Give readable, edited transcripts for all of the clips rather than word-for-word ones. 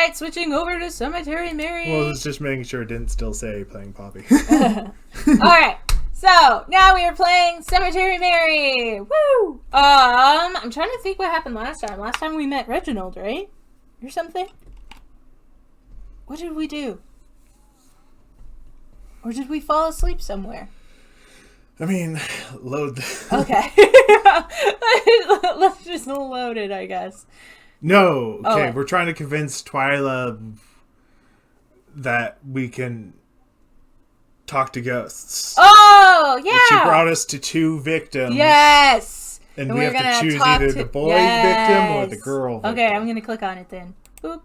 Alright, switching over to Cemetery Mary. Well, it's just making sure it didn't still say playing Poppy. Alright, so now we are playing Cemetery Mary. Woo! I'm trying to think what happened last time. Last time we met Reginald, right? Or something? What did we do? Or did we fall asleep somewhere? I mean, load Okay. Let's just load it, I guess. No. Okay, we're trying to convince Twyla that we can talk to ghosts. Oh, yeah! She brought us to 2 victims. Yes! And we have to choose either the boy victim or the girl victim. Okay, I'm going to click on it then. Boop.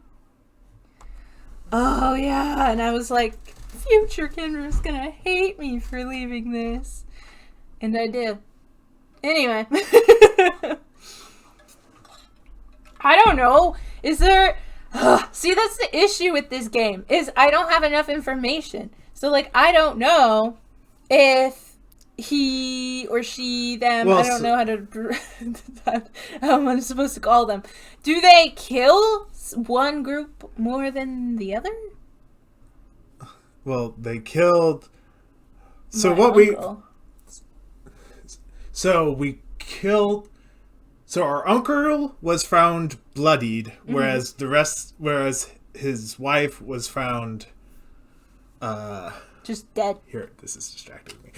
Oh, yeah. And I was like, future Kendra's going to hate me for leaving this. And I did. Anyway. I don't know. Is there... See, that's the issue with this game. Is I don't have enough information. So, like, I don't know if he or she, them... Well, I don't know how to... how am I supposed to call them? Do they kill one group more than the other? Well, they killed... So My what uncle. So we killed... So our uncle was found bloodied, whereas whereas his wife was found... just dead. Here, this is distracting me.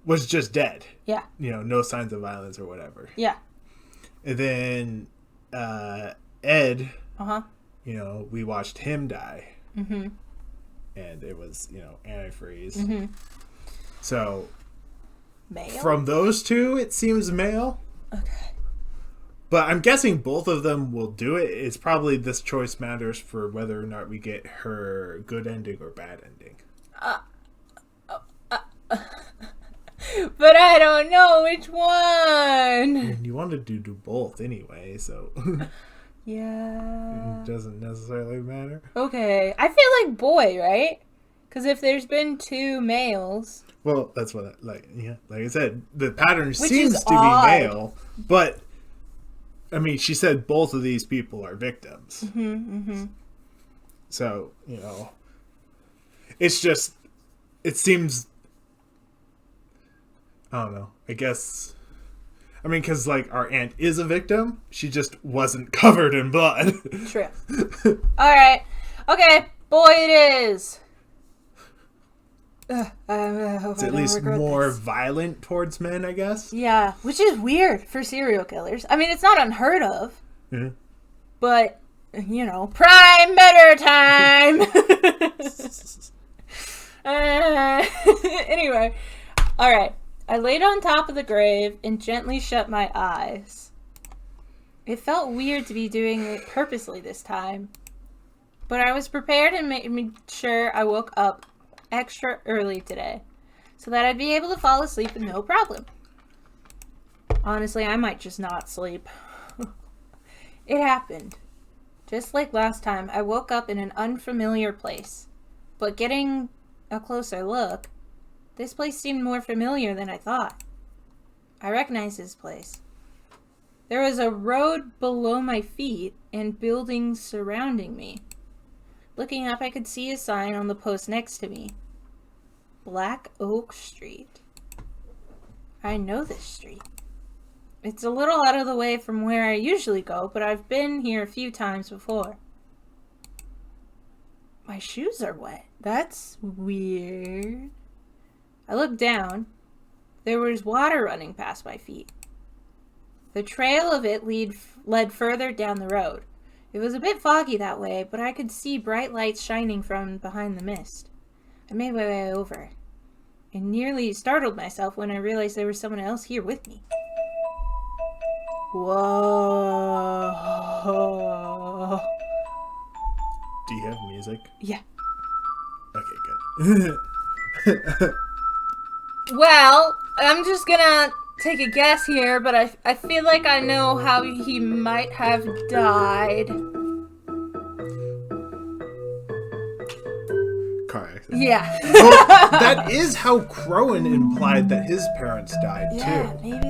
Was just dead. Yeah. You know, no signs of violence or whatever. Yeah. And then Ed, you know, we watched him die. Mm-hmm. And it was, you know, antifreeze. Mm-hmm. So... Male? From those 2, it seems male. Okay. But I'm guessing both of them will do it. It's probably this choice matters for whether or not we get her good ending or bad ending. But I don't know which one. You wanted to do both anyway, so... Yeah. It doesn't necessarily matter. Okay. I feel like boy, right? Because if there's been 2 males... Well, that's what like I said, the pattern seems to be male, but I mean, she said both of these people are victims. So, you know, it's just, it seems, I don't know, I guess, I mean, because, like, our aunt is a victim, she just wasn't covered in blood. True. Alright. Okay, boy it is. It's at least more violent towards men, I guess. Yeah, which is weird for serial killers. I mean, it's not unheard of. Mm-hmm. But, you know, prime better time! Anyway, alright. I laid on top of the grave and gently shut my eyes. It felt weird to be doing it purposely this time. But I was prepared and made sure I woke up extra early today so that I'd be able to fall asleep with no problem. Honestly, I might just not sleep. It happened. Just like last time, I woke up in an unfamiliar place. But getting a closer look, this place seemed more familiar than I thought. I recognized this place. There was a road below my feet and buildings surrounding me. Looking up, I could see a sign on the post next to me. Black Oak Street. I know this street. It's a little out of the way from where I usually go, but I've been here a few times before. My shoes are wet. That's weird. I looked down. There was water running past my feet. The trail of it led further down the road. It was a bit foggy that way, but I could see bright lights shining from behind the mist. I made my way over, and nearly startled myself when I realized there was someone else here with me. Whoa. Do you have music? Yeah. Okay, good. Well, I'm just gonna take a guess here, but I feel like I know how he might have died. Car accident. Yeah. Well, that is how Crowven implied that his parents died Yeah, too. maybe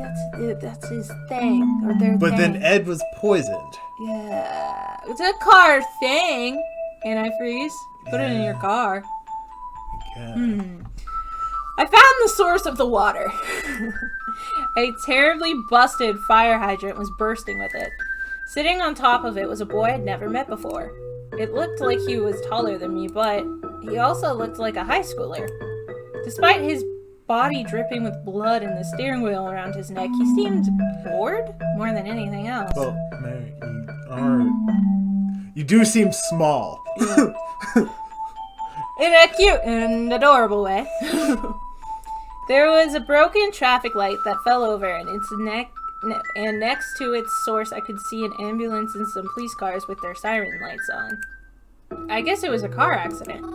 that's his thing, or their But thing. then Ed was poisoned. Yeah. It's a car thing. Antifreeze. Put it in your car. Yeah. I found the source of the water. A terribly busted fire hydrant was bursting with it. Sitting on top of it was a boy I'd never met before. It looked like he was taller than me, but he also looked like a high schooler. Despite his body dripping with blood and the steering wheel around his neck, he seemed bored more than anything else. Well, Mary, you do seem small. Yeah. In a cute and adorable way. There was a broken traffic light that fell over, and and next to its source I could see an ambulance and some police cars with their siren lights on. I guess it was a car accident.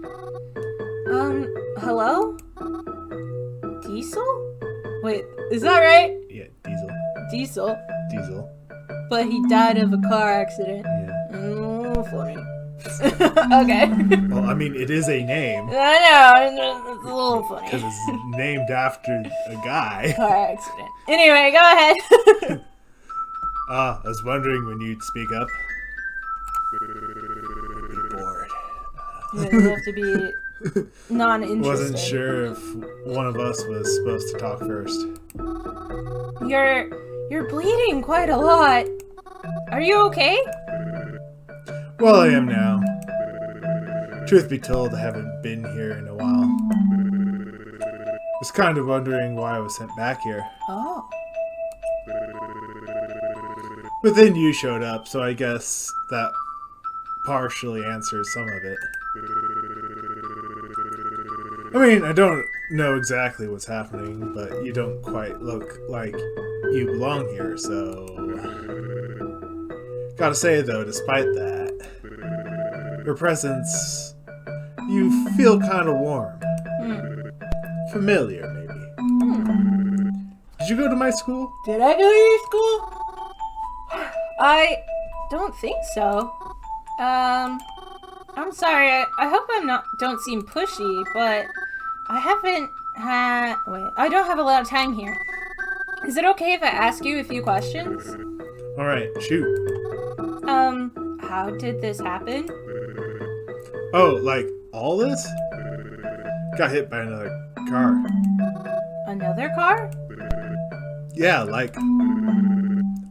Hello? Diesel? Wait, is that right? Yeah, Diesel. Diesel. But he died of a car accident. Yeah. Oh, funny. Okay. Well, I mean, it is a name. I know, it's a little funny. Because it's named after a guy. Car accident. Anyway, go ahead. I was wondering when you'd speak up. I'd be bored. Yeah, you have to be non-interested. Wasn't sure if one of us was supposed to talk first. You're bleeding quite a lot. Are you okay? Well, I am now. Truth be told, I haven't been here in a while. Was kind of wondering why I was sent back here. Oh. But then you showed up, so I guess that partially answers some of it. I mean, I don't know exactly what's happening, but you don't quite look like you belong here, so... Gotta say, though, despite that, your presence, you feel kind of warm. Familiar, maybe. Did you go to my school? Did I go to your school? I don't think so. I'm sorry. I hope don't seem pushy, but I don't have a lot of time here. Is it okay if I ask you a few questions? Alright, shoot. How did this happen? Oh, like, all this? Got hit by another car. Another car? Yeah, like,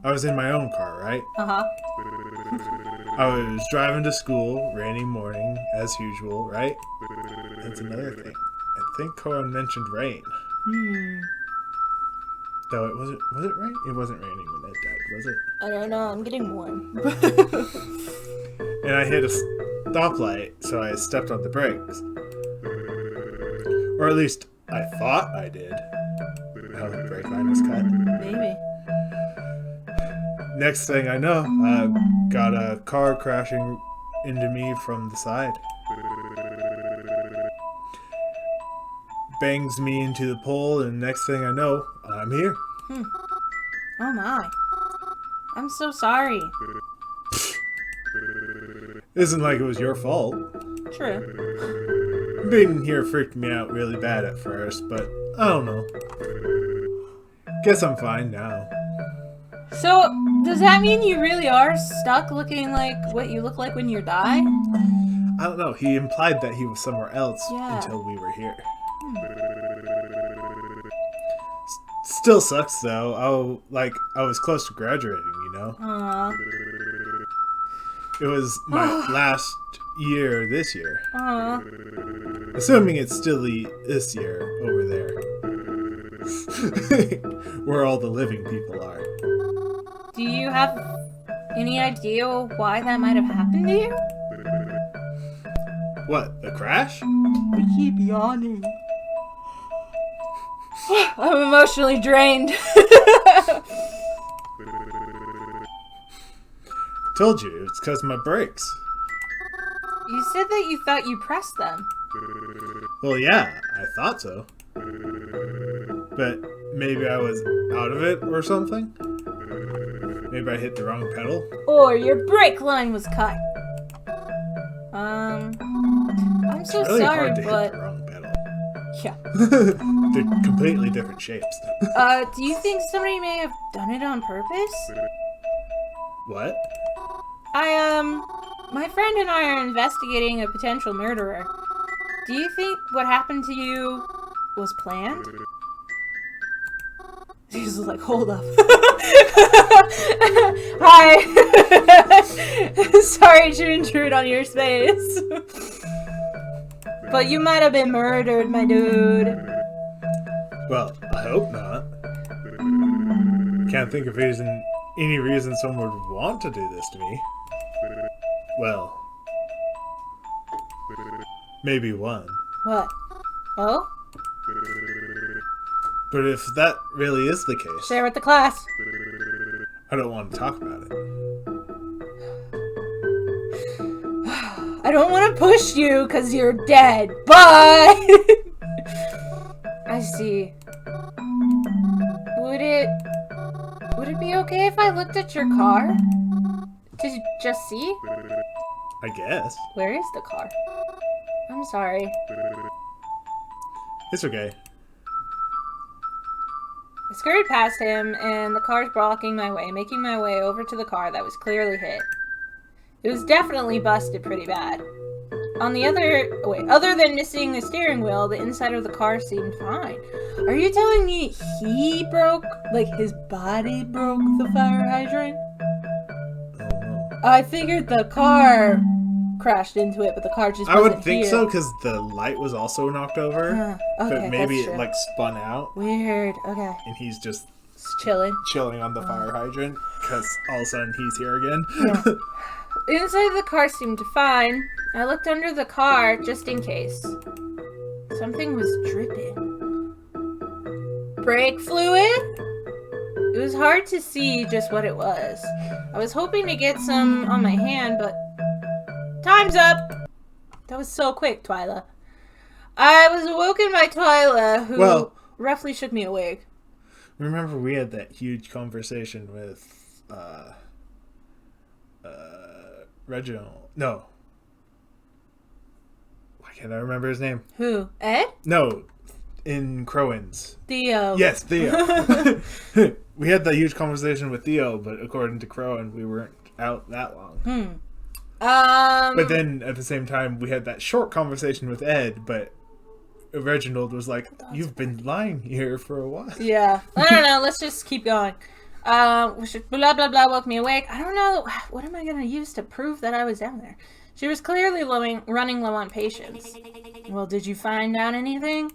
I was in my own car, right? Uh-huh. I was driving to school, rainy morning, as usual, right? That's another thing. I think Cohen mentioned rain. Though it wasn't, was it rain? It wasn't raining when that died, was it? I don't know, I'm getting warm. And I hit a stoplight, so I stepped on the brakes. Or at least, I thought I did. Oh, the brake line was cut. Maybe. Next thing I know, I got a car crashing into me from the side. Bangs me into the pole, and next thing I know, I'm here. Oh my. I'm so sorry. Isn't like it was your fault. True. Being here freaked me out really bad at first, but I don't know. Guess I'm fine now. So, does that mean you really are stuck looking like what you look like when you die? I don't know. He implied that he was somewhere else until we were here. Still sucks though. I was close to graduating, you know? Aww. It was my last year this year. Aww. Assuming it's still this year over there. Where all the living people are. Do you have any idea why that might have happened to you? What, the crash? I keep yawning. I'm emotionally drained. Told you, it's because of my brakes. You said that you thought you pressed them. Well, yeah, I thought so. But maybe I was out of it or something? Maybe I hit the wrong pedal? Or your brake line was cut. I'm so It's really sorry, hard to hit but... the wrong pedal. Yeah. They're completely different shapes. Do you think somebody may have done it on purpose? What? My friend and I are investigating a potential murderer. Do you think what happened to you was planned? She's like, hold up. Hi. Sorry to intrude on your space. But you might have been murdered, my dude. Well, I hope not. Can't think of any reason someone would want to do this to me. Well, maybe one. What? Oh? But if that really is the case, Share with the class. I don't want to talk about it. I don't want to push you because you're dead, but... I see. Would it be okay if I looked at your car? To just see? I guess. Where is the car? I'm sorry. It's okay. I scurried past him, and the car's blocking my way, making my way over to the car that was clearly hit. It was definitely busted pretty bad. Other than missing the steering wheel, the inside of the car seemed fine. Are you telling me he broke, like his body broke the fire hydrant? Oh no. I figured the car crashed into it, but the car just wasn't I would think here. so, because the light was also knocked over. Okay, but maybe that's it true. like spun out, Weird. Okay. and he's just Just chilling. chilling on the fire hydrant, because all of a sudden he's here again. Yeah. Inside the car seemed fine. I looked under the car just in case. Something was dripping. Brake fluid? It was hard to see just what it was. I was hoping to get some on my hand, but... Time's up! That was so quick, Twyla. I was awoken by Twyla, who roughly shook me awake. Remember we had that huge conversation with Reginald. No. Why can't I remember his name? Who? Ed? No. In Crowens. Theo. Yes, Theo. We had that huge conversation with Theo, but according to Crowen, we weren't out that long. But then at the same time, we had that short conversation with Ed, but Reginald was like, "You've been lying here for a while." Yeah. I don't know. Let's just keep going. Blah, blah, blah woke me awake. I don't know. What am I going to use to prove that I was down there? She was clearly running low on patience. Well, did you find out anything?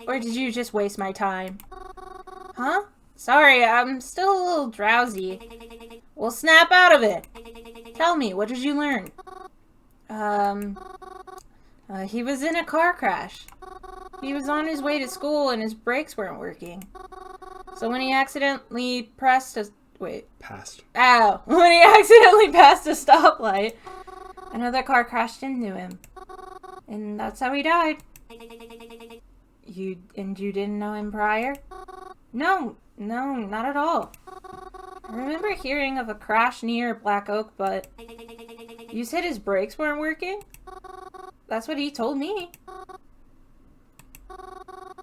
Or did you just waste my time? Huh? Sorry, I'm still a little drowsy. Well, snap out of it. Tell me, what did you learn? He was in a car crash. He was on his way to school and his brakes weren't working. So when he accidentally passed a stoplight, another car crashed into him. And that's how he died. You didn't know him prior? No, not at all. I remember hearing of a crash near Black Oak, but you said his brakes weren't working? That's what he told me.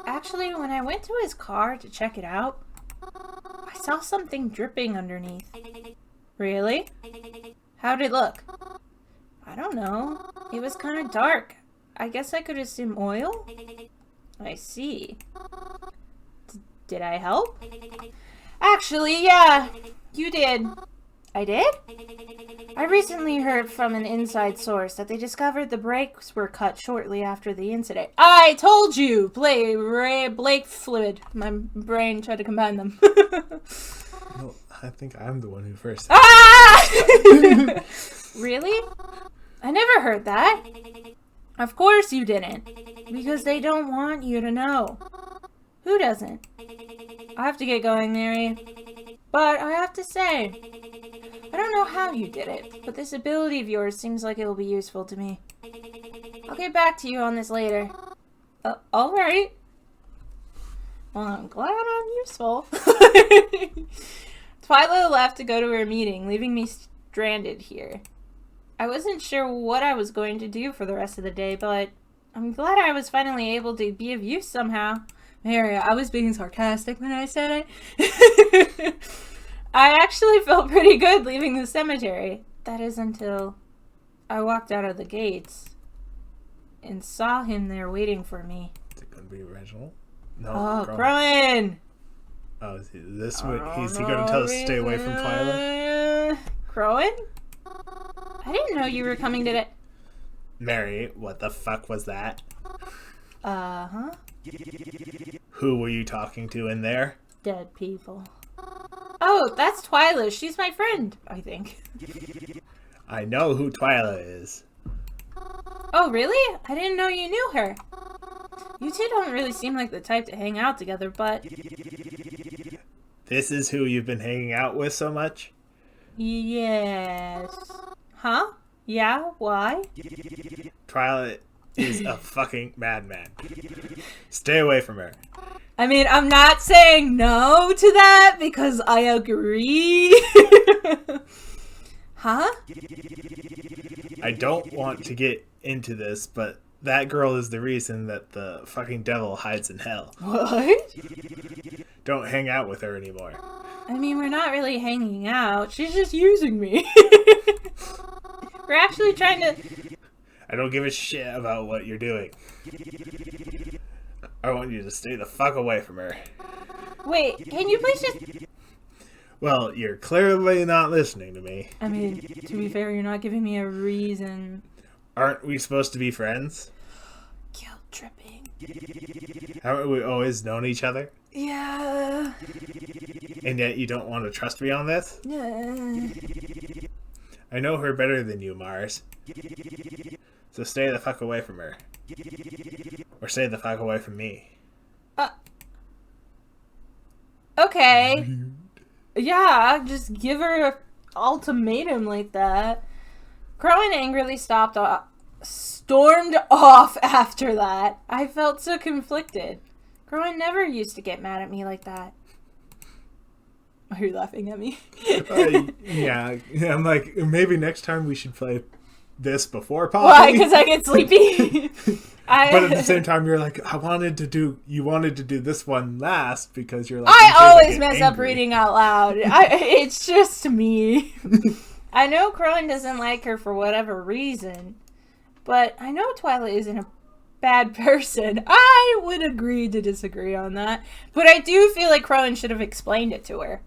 Actually, when I went to his car to check it out, I saw something dripping underneath. Really? How'd it look? I don't know. It was kind of dark. I guess I could assume oil? I see. Did I help? Actually, yeah, you did. I did? I recently heard from an inside source that they discovered the brakes were cut shortly after the incident. I told you! Blake fluid. My brain tried to combine them. Well, I think I'm the one who first. Ah! Really? I never heard that. Of course you didn't. Because they don't want you to know. Who doesn't? I have to get going, Mary. But I have to say, I don't know how you did it, but this ability of yours seems like it will be useful to me. I'll get back to you on this later. Alright. Well, I'm glad I'm useful. Twyla left to go to her meeting, leaving me stranded here. I wasn't sure what I was going to do for the rest of the day, but I'm glad I was finally able to be of use somehow. Mary, I was being sarcastic when I said it. I actually felt pretty good leaving the cemetery. That is until I walked out of the gates and saw him there waiting for me. Is it going to be Reginald? No. Oh, Crowven! Oh, is he going to tell us to stay away from Twyla? Crowven? I didn't know you were coming today. Mary, what the fuck was that? Uh-huh. Who were you talking to in there? Dead people. Oh, that's Twyla. She's my friend, I think. I know who Twyla is. Oh, really? I didn't know you knew her. You two don't really seem like the type to hang out together, but... This is who you've been hanging out with so much? Yes. Huh? Yeah? Why? Twyla is a fucking madman. Stay away from her. I mean, I'm not saying no to that because I agree. Huh? I don't want to get into this, but that girl is the reason that the fucking devil hides in hell. What? Don't hang out with her anymore. I mean, we're not really hanging out. She's just using me. We're actually trying to... I don't give a shit about what you're doing. I want you to stay the fuck away from her. Wait, can you please just... Well, you're clearly not listening to me. I mean, to be fair, you're not giving me a reason. Aren't we supposed to be friends? Guilt tripping. Haven't we always known each other? Yeah. And yet you don't want to trust me on this? Yeah. I know her better than you, Mars. So stay the fuck away from her. Or stay the fuck away from me. Okay. Yeah, just give her an ultimatum like that. Crowven angrily stormed off after that. I felt so conflicted. Crowven never used to get mad at me like that. Are you laughing at me? Yeah, I'm like, maybe next time we should play this before Poppy. Why? Because I get sleepy? But at the same time, you're like, you wanted to do this one last because you're like, I always mess up reading out loud. It's just me. I know Crowven doesn't like her for whatever reason, but I know Twyla isn't a bad person. I would agree to disagree on that, but I do feel like Crowven should have explained it to her.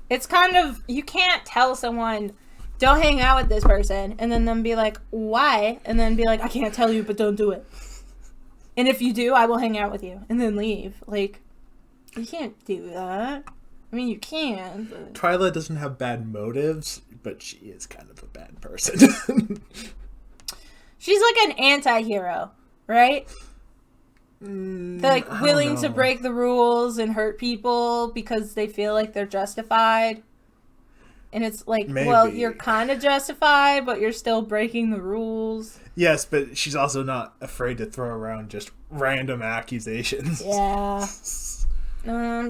It's kind of, you can't tell someone, don't hang out with this person, and then them be like, why? And then be like, I can't tell you, but don't do it. And if you do, I will hang out with you, and then leave. Like, you can't do that. I mean, you can, but... Twyla doesn't have bad motives, but she is kind of a bad person. She's like an anti-hero, right? They're like willing to break the rules and hurt people because they feel like they're justified. And it's like, maybe. Well, you're kind of justified, but you're still breaking the rules. Yes, but she's also not afraid to throw around just random accusations. Yeah.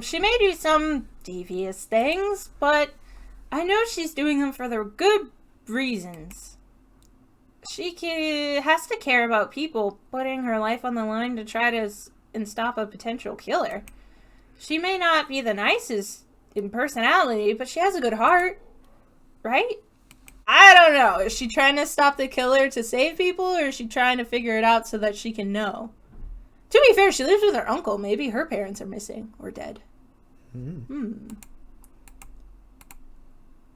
She may do some devious things, but I know she's doing them for the good reasons. She has to care about people putting her life on the line to try to stop a potential killer. She may not be the nicest in personality, but she has a good heart. Right? I don't know. Is she trying to stop the killer to save people, or is she trying to figure it out so that she can know? To be fair, she lives with her uncle. Maybe her parents are missing or dead. The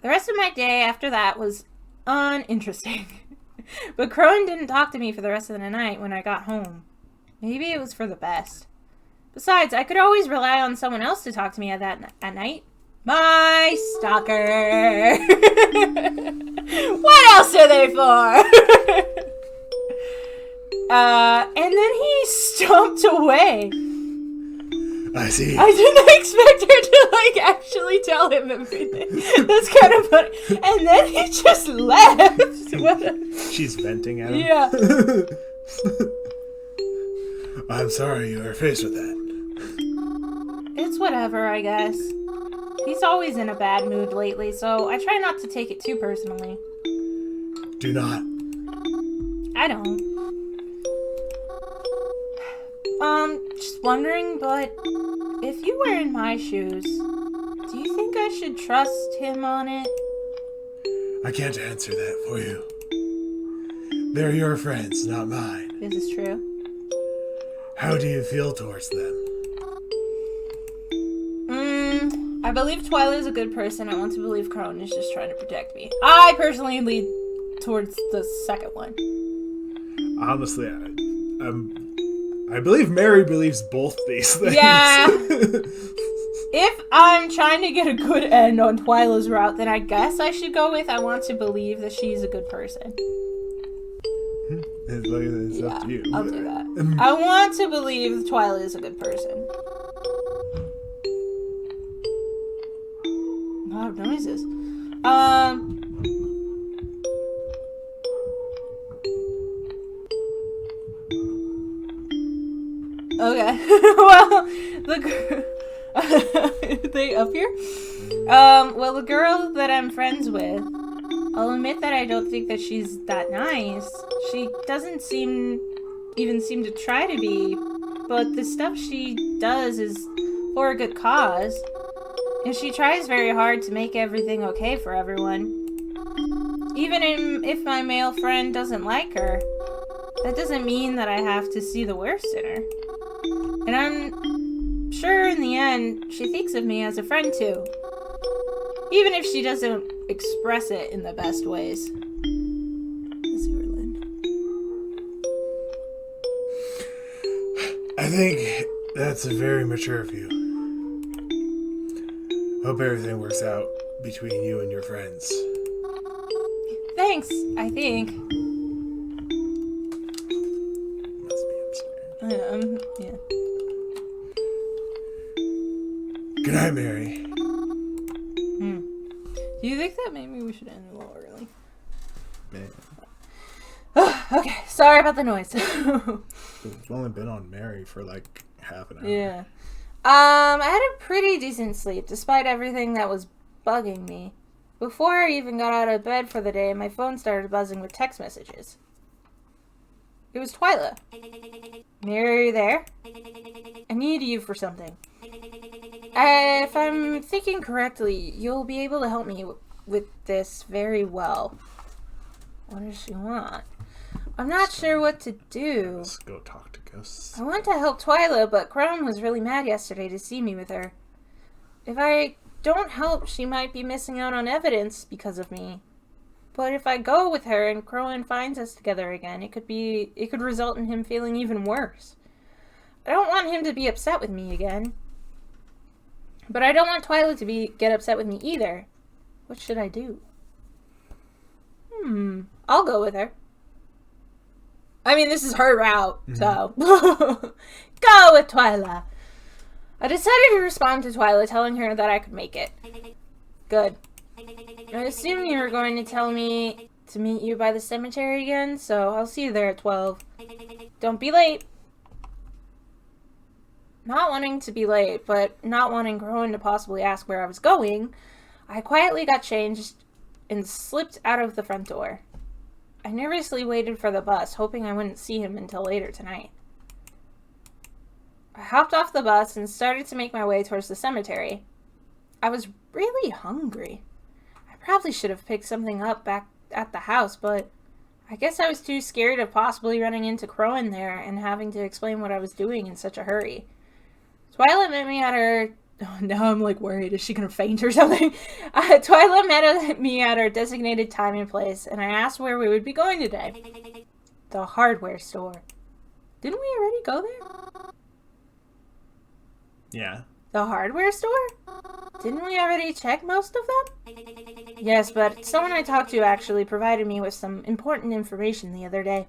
rest of my day after that was uninteresting. But Crowven didn't talk to me for the rest of the night when I got home. Maybe it was for the best. Besides, I could always rely on someone else to talk to me at night. My stalker! What else are they for? And then he stomped away. I see. I didn't expect her to, actually tell him everything. That's kind of funny. And then he just left. She's venting at him? Yeah. I'm sorry you were faced with that. It's whatever, I guess. He's always in a bad mood lately, so I try not to take it too personally. Do not. I don't. Just wondering, but if you were in my shoes, do you think I should trust him on it? I can't answer that for you. They're your friends, not mine. This is true. How do you feel towards them? I believe Twyla is a good person. I want to believe Crowven is just trying to protect me. I personally lead towards the second one. Honestly, I believe Mary believes both these things. Yeah. If I'm trying to get a good end on Twyla's route, then I guess I should go with I want to believe that she's a good person. It's up to you. I'll do that. I want to believe Twyla is a good person. A lot of noises. Okay. Well, they up here? Well, the girl that I'm friends with, I'll admit that I don't think that she's that nice. She doesn't seem to try to be, but the stuff she does is for a good cause. And she tries very hard to make everything okay for everyone. Even if my male friend doesn't like her, that doesn't mean that I have to see the worst in her. And I'm sure in the end, she thinks of me as a friend too. Even if she doesn't express it in the best ways. I think that's very mature of you. Hope everything works out between you and your friends. Thanks, I think. Must be upstairs. Yeah. Good night, Mary. Do you think that maybe we should end a little early? Man. Okay, sorry about the noise. We've only been on Mary for like half an hour. Yeah. I had a pretty decent sleep, despite everything that was bugging me. Before I even got out of bed for the day, my phone started buzzing with text messages. It was Twyla. Mary, are you there? I need you for something. If I'm thinking correctly, you'll be able to help me with this very well. What does she want? I'm not sure what to do. Let's go talk to ghosts. I want to help Twyla, but Crowven was really mad yesterday to see me with her. If I don't help, she might be missing out on evidence because of me. But if I go with her and Crowven finds us together again, it could result in him feeling even worse. I don't want him to be upset with me again. But I don't want Twyla to get upset with me either. What should I do? I'll go with her. I mean, this is her route, so. Go with Twyla. I decided to respond to Twyla, telling her that I could make it. Good. I assume you were going to tell me to meet you by the cemetery again, so I'll see you there at 12. Don't be late. Not wanting to be late, but not wanting Crowven to possibly ask where I was going, I quietly got changed and slipped out of the front door. I nervously waited for the bus, hoping I wouldn't see him until later tonight. I hopped off the bus and started to make my way towards the cemetery. I was really hungry. I probably should have picked something up back at the house, but I guess I was too scared of possibly running into Crowven there and having to explain what I was doing in such a hurry. Twyla met me at her... Oh, now I'm like worried. Is she going to faint or something? Twyla met me at her designated time and place, and I asked where we would be going today. The hardware store. Didn't we already go there? Yeah. The hardware store? Didn't we already check most of them? Yes, but someone I talked to actually provided me with some important information the other day.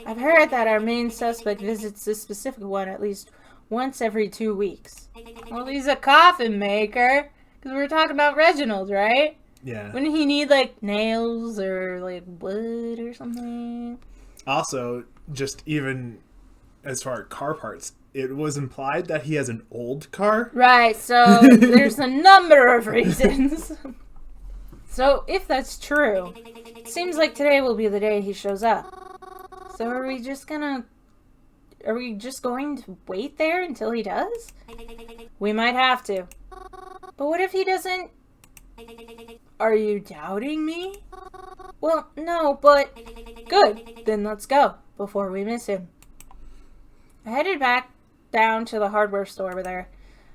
I've heard that our main suspect visits this specific one at least once every 2 weeks. Well, he's a coffin maker. Because we were talking about Reginald, right? Yeah. Wouldn't he need, like, nails or, like, wood or something? Also, just even as far as car parts, it was implied that he has an old car. Right, so there's a number of reasons. So, if that's true, it seems like today will be the day he shows up. So are we just going to wait there until he does? We might have to. But what if he doesn't? Are you doubting me? Well, no, but... Good. Then let's go, before we miss him. I headed back down to the hardware store with her,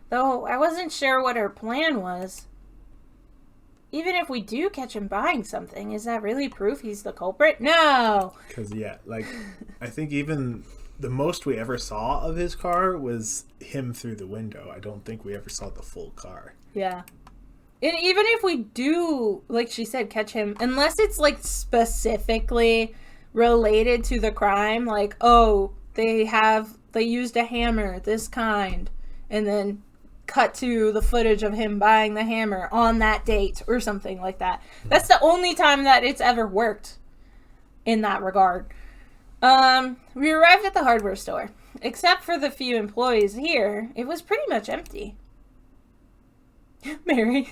though I wasn't sure what her plan was. Even if we do catch him buying something, is that really proof he's the culprit? No! Because, yeah, like, I think even the most we ever saw of his car was him through the window. I don't think we ever saw the full car. Yeah. And even if we do, like she said, catch him, unless it's, like, specifically related to the crime, like, oh, they used a hammer, this kind, and then cut to the footage of him buying the hammer on that date or something like that. That's the only time that it's ever worked in that regard. We arrived at the hardware store. Except for the few employees here, it was pretty much empty. Mary,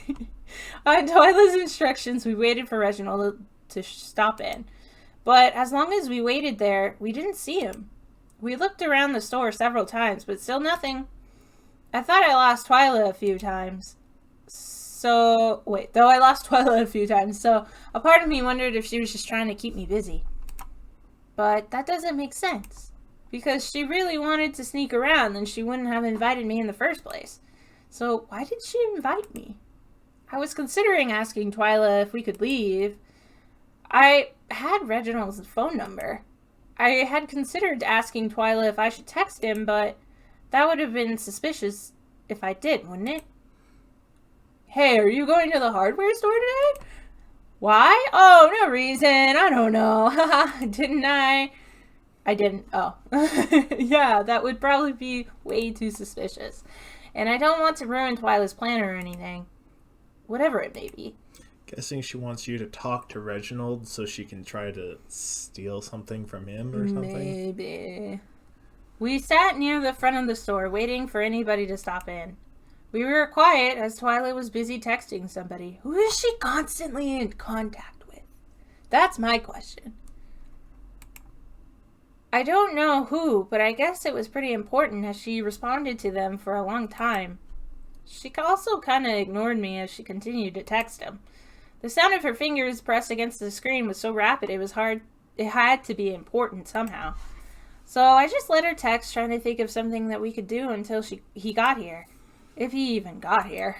on Twyla's instructions, we waited for Reginald to stop in. But as long as we waited there, we didn't see him. We looked around the store several times, but still nothing. I thought I lost Twyla a few times. So a part of me wondered if she was just trying to keep me busy. But that doesn't make sense. Because she really wanted to sneak around, then she wouldn't have invited me in the first place. So why did she invite me? I was considering asking Twyla if we could leave. I had Reginald's phone number. I had considered asking Twyla if I should text him, but that would have been suspicious if I did, wouldn't it? Hey, are you going to the hardware store today? Why? Oh, no reason. I don't know. Haha, didn't I? I didn't. Oh. Yeah, that would probably be way too suspicious. And I don't want to ruin Twyla's plan or anything. Whatever it may be. Guessing she wants you to talk to Reginald so she can try to steal something from him or something? Maybe. We sat near the front of the store, waiting for anybody to stop in. We were quiet as Twyla was busy texting somebody. Who is she constantly in contact with? That's my question. I don't know who, but I guess it was pretty important as she responded to them for a long time. She also kind of ignored me as she continued to text him. The sound of her fingers pressed against the screen was so rapid it had to be important somehow. So I just let her text, trying to think of something that we could do until he got here. If he even got here.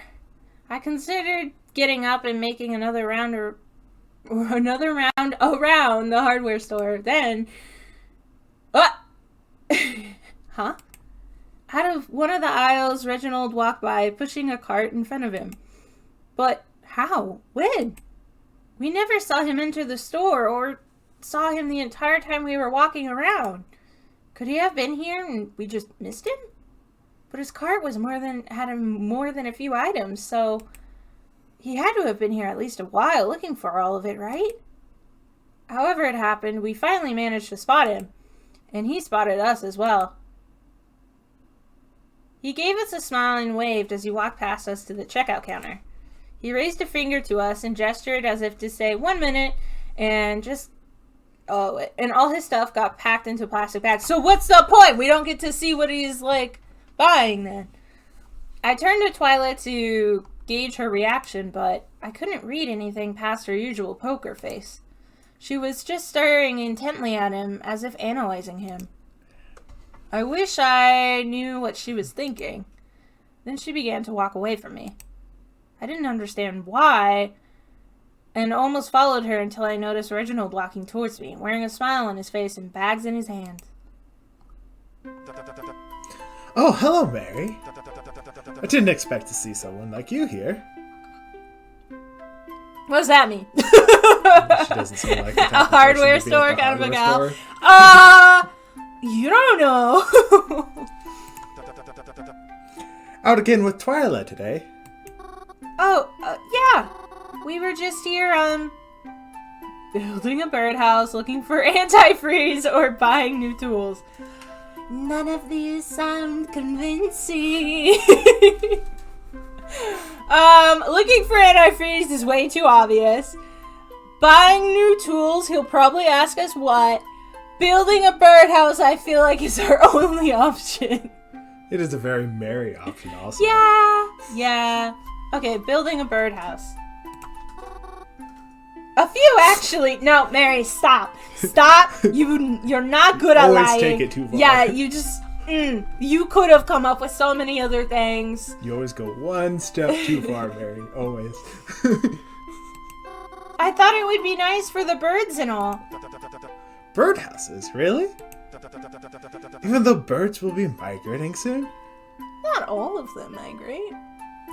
I considered getting up and making another round around the hardware store. Then... Huh? Out of one of the aisles, Reginald walked by, pushing a cart in front of him. But how? When? We never saw him enter the store, or saw him the entire time we were walking around. Could he have been here and we just missed him? But his cart was had more than a few items, so he had to have been here at least a while looking for all of it, right? However it happened, we finally managed to spot him, and he spotted us as well. He gave us a smile and waved as he walked past us to the checkout counter. He raised a finger to us and gestured as if to say, 1 minute, and and all his stuff got packed into plastic bags. So what's the point? We don't get to see what he's, buying then. I turned to Twyla to gauge her reaction, but I couldn't read anything past her usual poker face. She was just staring intently at him as if analyzing him. I wish I knew what she was thinking. Then she began to walk away from me. I didn't understand why, and almost followed her until I noticed Reginald walking towards me, wearing a smile on his face and bags in his hand. Oh, hello, Mary. I didn't expect to see someone like you here. What does that mean? She doesn't seem like the type a of hardware person to be store at the kind of a hardware gal. store. You don't know. Out again with Twyla today. Oh, yeah. We were just here, building a birdhouse, looking for antifreeze, or buying new tools. None of these sound convincing. Looking for antifreeze is way too obvious. Buying new tools, he'll probably ask us what. Building a birdhouse, I feel like, is our only option. It is a very merry option also. Yeah. Okay, building a birdhouse. A few, actually. No, Mary, stop. Stop. You're not good at lying. Always take it too far. Yeah, you just... you could have come up with so many other things. You always go one step too far, Mary. Always. I thought it would be nice for the birds and all. Birdhouses, really? Even though birds will be migrating soon? Not all of them migrate.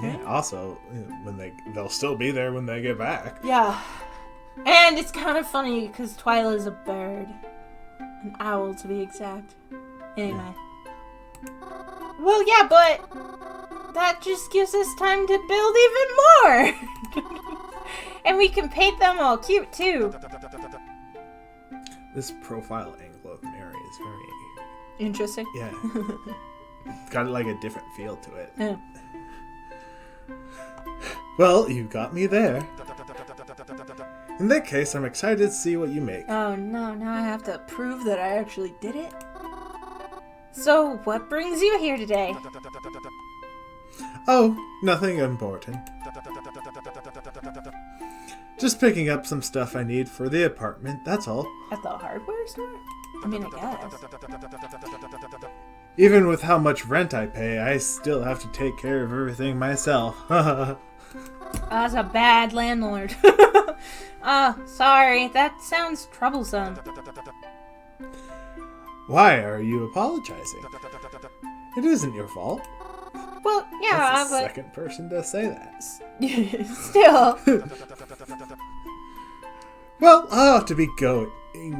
Yeah, also, when they'll still be there when they get back. Yeah. And it's kind of funny because Twyla is a bird. An owl, to be exact. Anyway. Yeah. Well, yeah, but that just gives us time to build even more. And we can paint them all cute, too. This profile angle of Mary is very... interesting. Yeah. It's got like a different feel to it. Yeah. Well, you got me there. In that case, I'm excited to see what you make. Oh no, now I have to prove that I actually did it? So, what brings you here today? Oh, nothing important. Just picking up some stuff I need for the apartment, that's all. At the hardware store? I mean, I guess. Even with how much rent I pay, I still have to take care of everything myself. That's a bad landlord. Sorry, that sounds troublesome. Why are you apologizing? It isn't your fault. Well, yeah, That's the but... second person to say that. Still. Well, I'll have to be going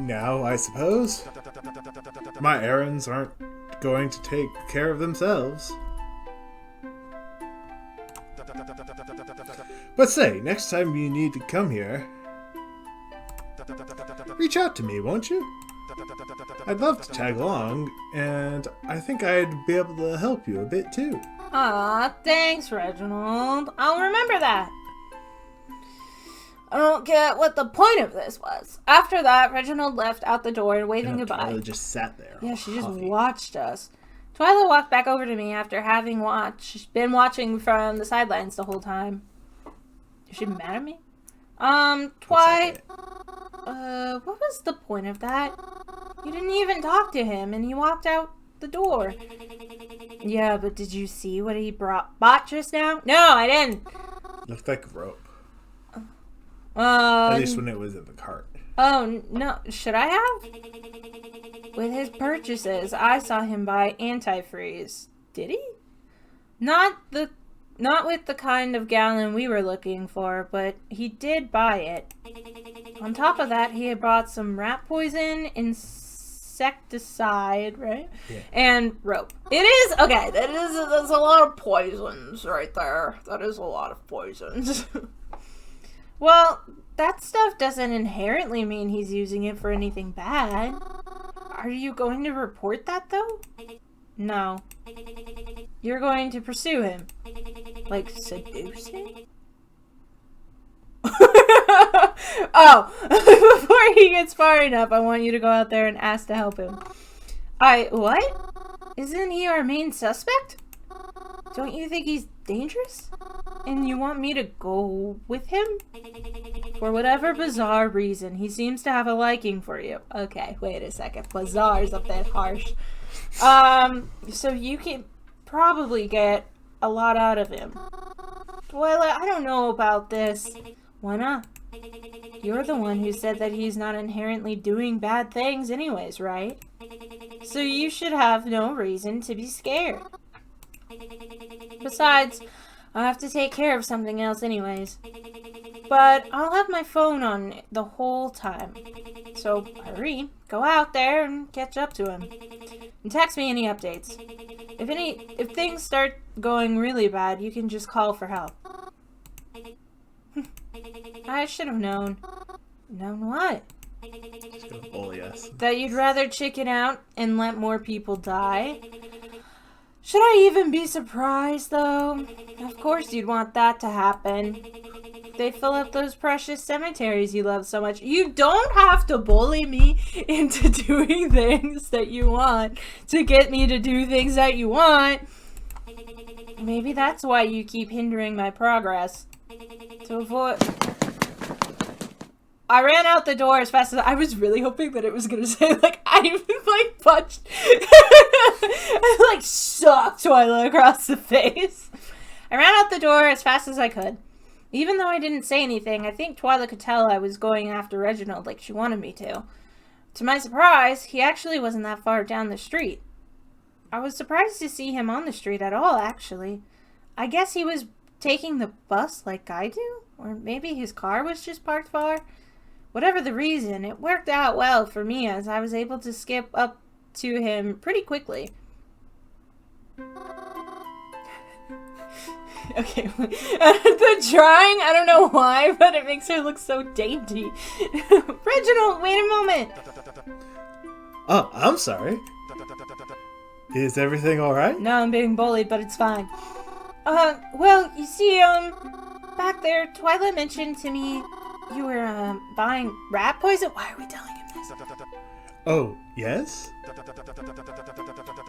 now, I suppose. My errands aren't going to take care of themselves. But say, next time you need to come here, reach out to me, won't you? I'd love to tag along, and I think I'd be able to help you a bit too. Aw, thanks, Reginald. I'll remember that. I don't get what the point of this was. After that, Reginald left out the door, waving goodbye. Twyla just sat there. Yeah, she just watched us. Twyla walked back over to me after having been watching from the sidelines the whole time. Is she mad at me? Twy... what was the point of that? You didn't even talk to him, and he walked out the door. Yeah, but did you see what he bought just now? No, I didn't. Looked like rope. At least when it was in the cart. Oh, no. Should I have? With his purchases, I saw him buy antifreeze. Did he? Not with the kind of gallon we were looking for, but he did buy it. On top of that, he had bought some rat poison, insecticide, right? Yeah. And rope. It is, okay, that's a lot of poisons right there. That is a lot of poisons. Well, that stuff doesn't inherently mean he's using it for anything bad. Are you going to report that, though? No. You're going to pursue him. Like, seduce him? Oh, before he gets far enough, I want you to go out there and ask to help him. What? Isn't he our main suspect? Don't you think he's dangerous? And you want me to go with him? For whatever bizarre reason, he seems to have a liking for you. Okay, wait a second. Bizarre's a bit harsh. So you can probably get a lot out of him. Twyla, I don't know about this. Why not? You're the one who said that he's not inherently doing bad things anyways, right? So you should have no reason to be scared. Besides, I'll have to take care of something else anyways. But I'll have my phone on the whole time. So hurry, go out there and catch up to him. And text me any updates. If things start going really bad, you can just call for help. I should have known. Known what? Just gonna bully us. That you'd rather chicken out and let more people die? Should I even be surprised, though? Of course you'd want that to happen. They fill up those precious cemeteries you love so much. You don't have to bully me into doing things that you want to get me to do things that you want. Maybe that's why you keep hindering my progress. To avoid... I ran out the door as fast as I was really hoping that it was going to say, like, I, punched. I, sucked Twyla across the face. I ran out the door as fast as I could. Even though I didn't say anything, I think Twyla could tell I was going after Reginald like she wanted me to. To my surprise, he actually wasn't that far down the street. I was surprised to see him on the street at all, actually. I guess he was taking the bus like I do? Or maybe his car was just parked far? Whatever the reason, it worked out well for me as I was able to skip up to him pretty quickly. Okay, the drawing, I don't know why, but it makes her look so dainty. Reginald, wait a moment! Oh, I'm sorry. Is everything alright? No, I'm being bullied, but it's fine. Well, you see, back there, Twyla mentioned to me you were, buying rat poison? Why are we telling him this? Oh, yes?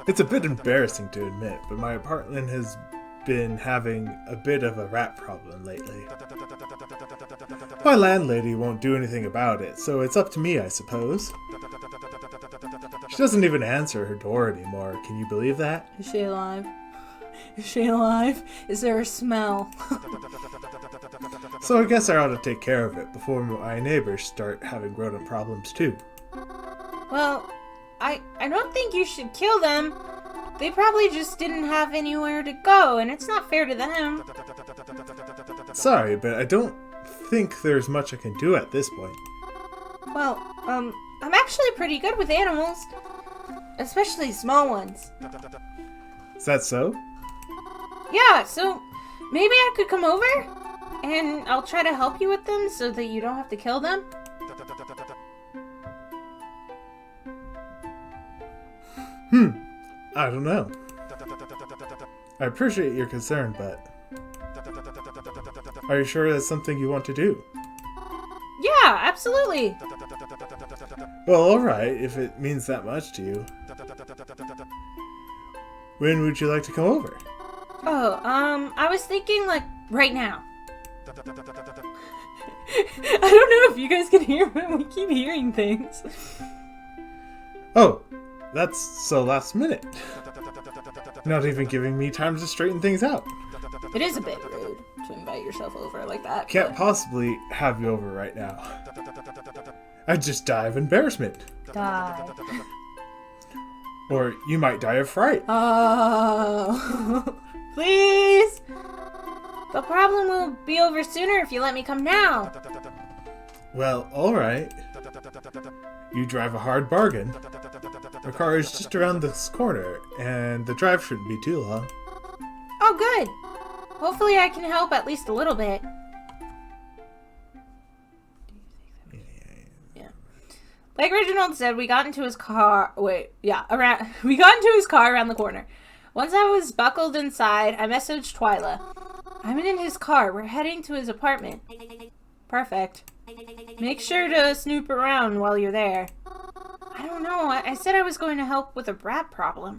It's a bit embarrassing to admit, but my apartment has been having a bit of a rat problem lately. My landlady won't do anything about it, so it's up to me, I suppose. She doesn't even answer her door anymore. Can you believe that? Is she alive? Is she alive? Is there a smell? So I guess I ought to take care of it before my neighbors start having rodent problems too. Well, I don't think you should kill them. They probably just didn't have anywhere to go, and it's not fair to them. Sorry, but I don't think there's much I can do at this point. Well, I'm actually pretty good with animals. Especially small ones. Is that so? Yeah, so maybe I could come over, and I'll try to help you with them so that you don't have to kill them. I don't know. I appreciate your concern, but are you sure that's something you want to do? Yeah, absolutely. Well, alright, if it means that much to you. When would you like to come over? Oh, I was thinking, right now. I don't know if you guys can hear, but we keep hearing things. Oh, that's so last minute. Not even giving me time to straighten things out. It is a bit rude to invite yourself over like that. Can't possibly have you over right now. I'd just die of embarrassment. Die. Or you might die of fright. Oh. Please. The problem will be over sooner if you let me come now. Well, alright. You drive a hard bargain. The car is just around this corner, and the drive shouldn't be too long. Oh, good. Hopefully I can help at least a little bit. Yeah. Like Reginald said, we got into his car. We got into his car around the corner. Once I was buckled inside, I messaged Twyla. I'm in his car. We're heading to his apartment. Perfect. Make sure to snoop around while you're there. I don't know. I said I was going to help with a rat problem.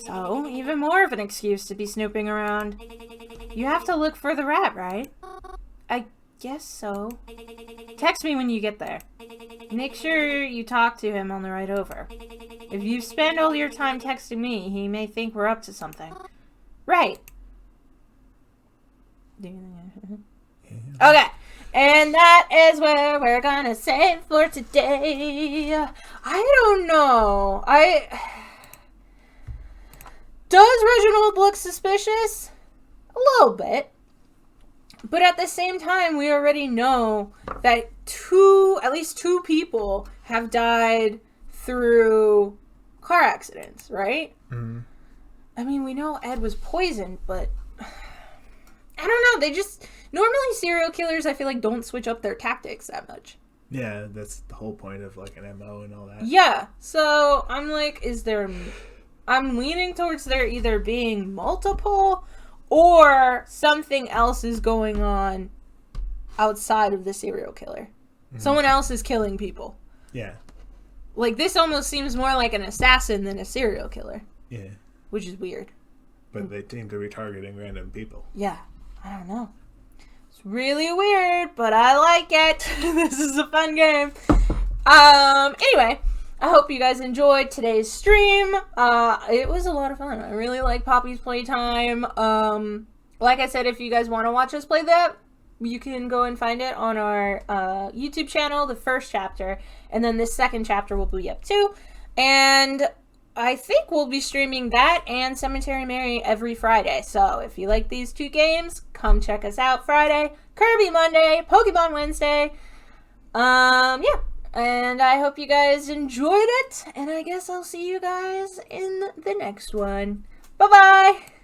So, even more of an excuse to be snooping around. You have to look for the rat, right? I guess so. Text me when you get there. Make sure you talk to him on the ride over. If you spend all your time texting me, he may think we're up to something. Right. Okay. And that is where we're gonna save for today. I don't know. Does Reginald look suspicious? A little bit. But at the same time, we already know that at least two people have died through car accidents, right? Mm-hmm. I mean, we know Ed was poisoned, but I don't know. Normally serial killers, I feel like, don't switch up their tactics that much. Yeah, that's the whole point of, an MO and all that. Yeah, so I'm like, I'm leaning towards there either being multiple or something else is going on outside of the serial killer. Mm-hmm. Someone else is killing people. Yeah. This almost seems more like an assassin than a serial killer. Yeah. Which is weird. But they seem to be targeting random people. Yeah. I don't know. It's really weird, but I like it. This is a fun game. Anyway, I hope you guys enjoyed today's stream. It was a lot of fun. I really like Poppy's Playtime. Like I said, if you guys want to watch us play that, you can go and find it on our YouTube channel, the first chapter, and then this second chapter will be up too. And I think we'll be streaming that and Cemetery Mary every Friday. So if you like these two games, come check us out Friday, Kirby Monday, Pokemon Wednesday. Yeah. And I hope you guys enjoyed it. And I guess I'll see you guys in the next one. Bye-bye!